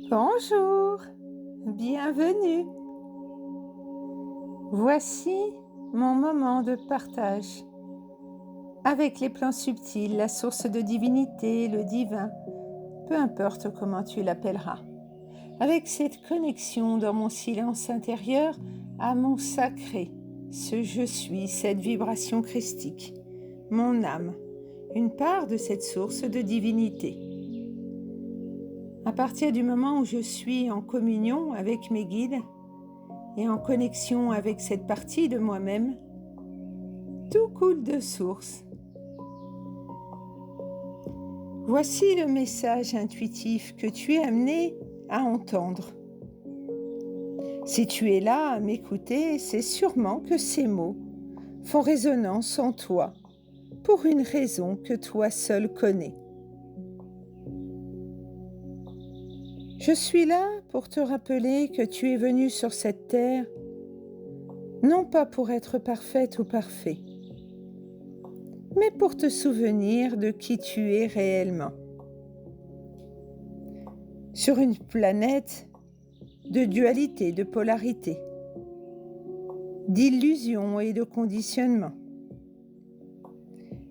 Bonjour, bienvenue. Voici mon moment de partage avec les plans subtils, la source de divinité, le divin, peu importe comment tu l'appelleras. Avec cette connexion dans mon silence intérieur à mon sacré, ce je suis, cette vibration christique, mon âme, une part de cette source de divinité. À partir du moment où je suis en communion avec mes guides et en connexion avec cette partie de moi-même, tout coule de source. Voici le message intuitif que tu es amené à entendre. Si tu es là à m'écouter, c'est sûrement que ces mots font résonance en toi pour une raison que toi seul connais. Je suis là pour te rappeler que tu es venu sur cette terre, non pas pour être parfaite ou parfait, mais pour te souvenir de qui tu es réellement. Sur une planète de dualité, de polarité, d'illusions et de conditionnement.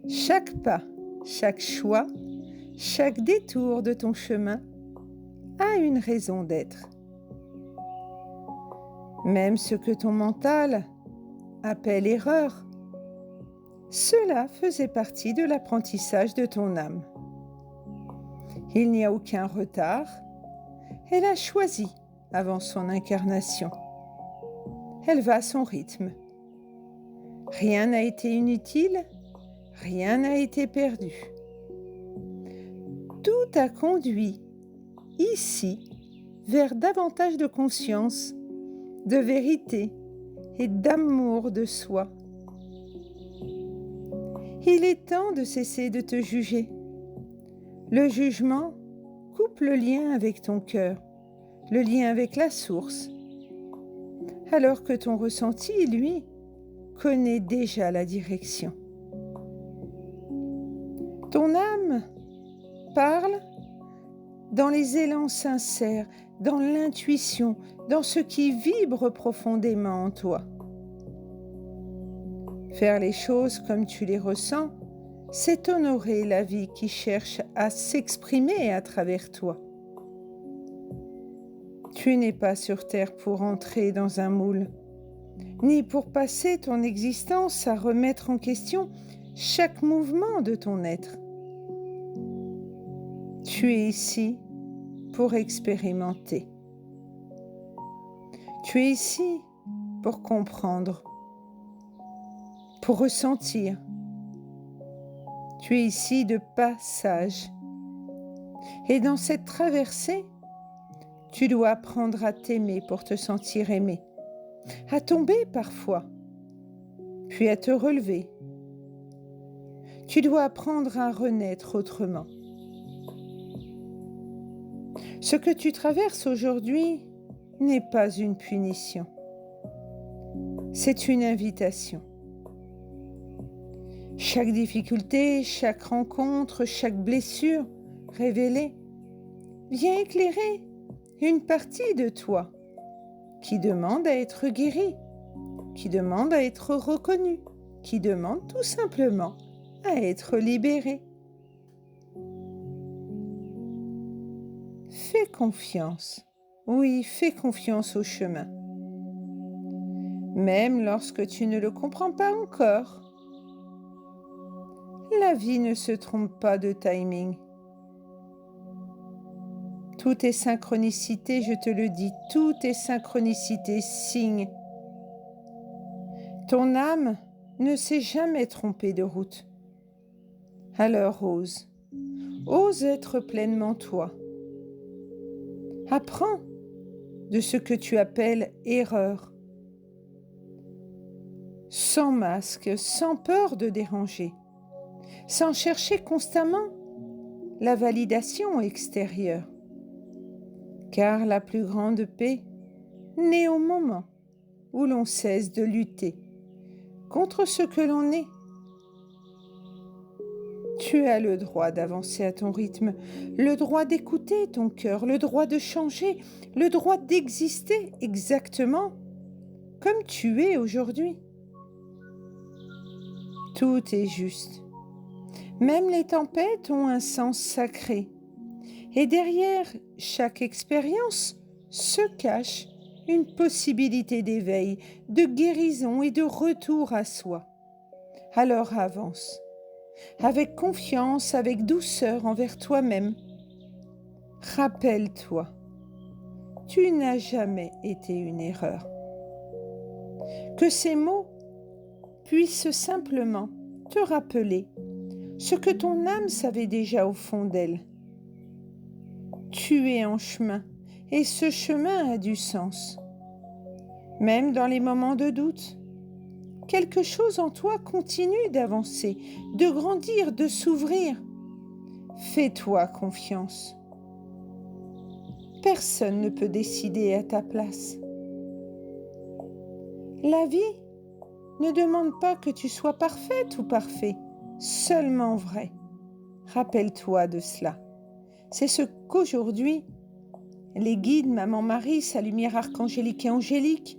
Chaque pas, chaque choix, chaque détour de ton chemin a une raison d'être. Même ce que ton mental appelle erreur, cela faisait partie de l'apprentissage de ton âme. Il n'y a aucun retard. Elle a choisi avant son incarnation. Elle va à son rythme. Rien n'a été inutile, rien n'a été perdu. Tout a conduit ici vers davantage de conscience, de vérité et d'amour de soi. Il est temps de cesser de te juger. Le jugement coupe le lien avec ton cœur, le lien avec la source, alors que ton ressenti, lui, connaît déjà la direction. Ton âme parle dans les élans sincères, dans l'intuition, dans ce qui vibre profondément en toi. Faire les choses comme tu les ressens, c'est honorer la vie qui cherche à s'exprimer à travers toi. Tu n'es pas sur terre pour entrer dans un moule, ni pour passer ton existence à remettre en question chaque mouvement de ton être. Tu es ici pour expérimenter. Tu es ici pour comprendre, pour ressentir. Tu es ici de passage. Et dans cette traversée, tu dois apprendre à t'aimer pour te sentir aimé, à tomber parfois, puis à te relever. Tu dois apprendre à renaître autrement. Ce que tu traverses aujourd'hui n'est pas une punition. C'est une invitation. Chaque difficulté, chaque rencontre, chaque blessure révélée vient éclairer une partie de toi qui demande à être guérie, qui demande à être reconnue, qui demande tout simplement à être libérée. Fais confiance. Oui, fais confiance au chemin. Même lorsque tu ne le comprends pas encore. La vie ne se trompe pas de timing. Tout est synchronicité, je te le dis, tout est synchronicité, signe. Ton âme ne s'est jamais trompée de route. Alors ose. Ose être pleinement toi. Apprends de ce que tu appelles erreur. Sans masque, sans peur de déranger, sans chercher constamment la validation extérieure. Car la plus grande paix naît au moment où l'on cesse de lutter contre ce que l'on est. Tu as le droit d'avancer à ton rythme, le droit d'écouter ton cœur, le droit de changer, le droit d'exister exactement comme tu es aujourd'hui. Tout est juste. Même les tempêtes ont un sens sacré. Et derrière chaque expérience se cache une possibilité d'éveil, de guérison et de retour à soi. Alors avance, avec confiance, avec douceur envers toi-même. Rappelle-toi, tu n'as jamais été une erreur. Que ces mots puissent simplement te rappeler ce que ton âme savait déjà au fond d'elle. Tu es en chemin et ce chemin a du sens. Même dans les moments de doute, quelque chose en toi continue d'avancer, de grandir, de s'ouvrir. Fais-toi confiance. Personne ne peut décider à ta place. La vie ne demande pas que tu sois parfaite ou parfait, seulement vrai. Rappelle-toi de cela. C'est ce qu'aujourd'hui, les guides, Maman Marie, sa lumière archangélique et angélique,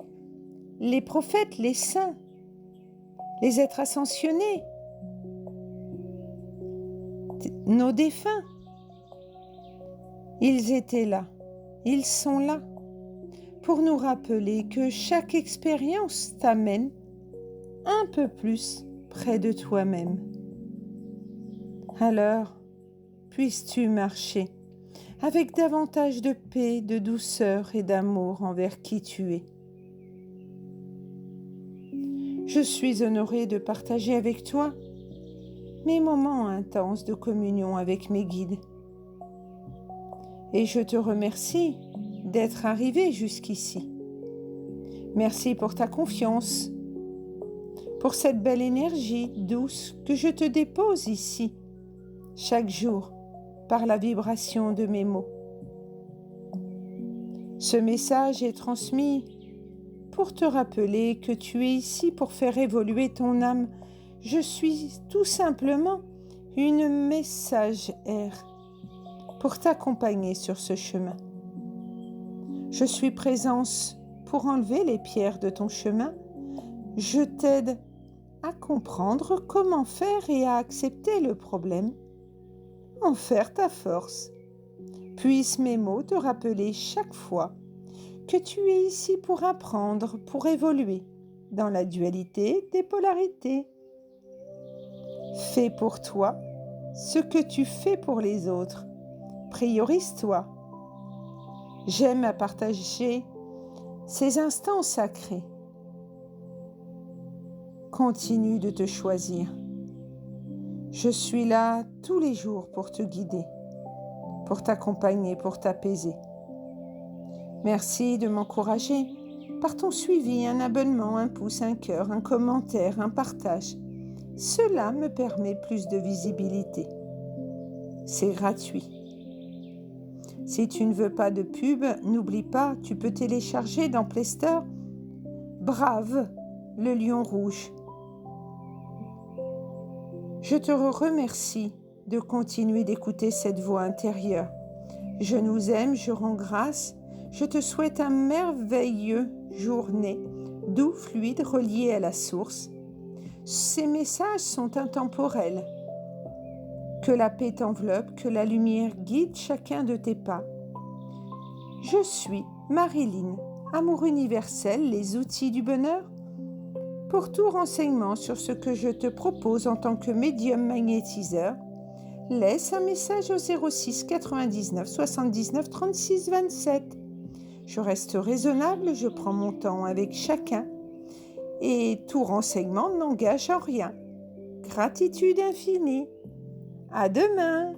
les prophètes, les saints, les êtres ascensionnés, nos défunts, ils étaient là, ils sont là, pour nous rappeler que chaque expérience t'amène un peu plus près de toi-même. Alors, puisses-tu marcher avec davantage de paix, de douceur et d'amour envers qui tu es. Je suis honorée de partager avec toi mes moments intenses de communion avec mes guides. Et je te remercie d'être arrivé jusqu'ici. Merci pour ta confiance, pour cette belle énergie douce que je te dépose ici, chaque jour, par la vibration de mes mots. Ce message est transmis pour te rappeler que tu es ici pour faire évoluer ton âme. Je suis tout simplement une messagère pour t'accompagner sur ce chemin. Je suis présence pour enlever les pierres de ton chemin. Je t'aide à comprendre comment faire et à accepter le problème, en faire ta force. Puissent mes mots te rappeler chaque fois que tu es ici pour apprendre, pour évoluer dans la dualité des polarités. Fais pour toi ce que tu fais pour les autres. Priorise-toi. J'aime à partager ces instants sacrés. Continue de te choisir. Je suis là tous les jours pour te guider, pour t'accompagner, pour t'apaiser. Merci de m'encourager par ton suivi, un abonnement, un pouce, un cœur, un commentaire, un partage. Cela me permet plus de visibilité. C'est gratuit. Si tu ne veux pas de pub, n'oublie pas, tu peux télécharger dans Play Store Brave, le lion rouge. Je te remercie de continuer d'écouter cette voix intérieure. Je nous aime, je rends grâce. Je te souhaite un merveilleux journée, doux, fluide, relié à la source. Ces messages sont intemporels. Que la paix t'enveloppe, que la lumière guide chacun de tes pas. Je suis Marilyn, Amour universel, les outils du bonheur. Pour tout renseignement sur ce que je te propose en tant que médium magnétiseur, laisse un message au 06 99 79 36 27. Je reste raisonnable, je prends mon temps avec chacun et tout renseignement n'engage en rien. Gratitude infinie. À demain!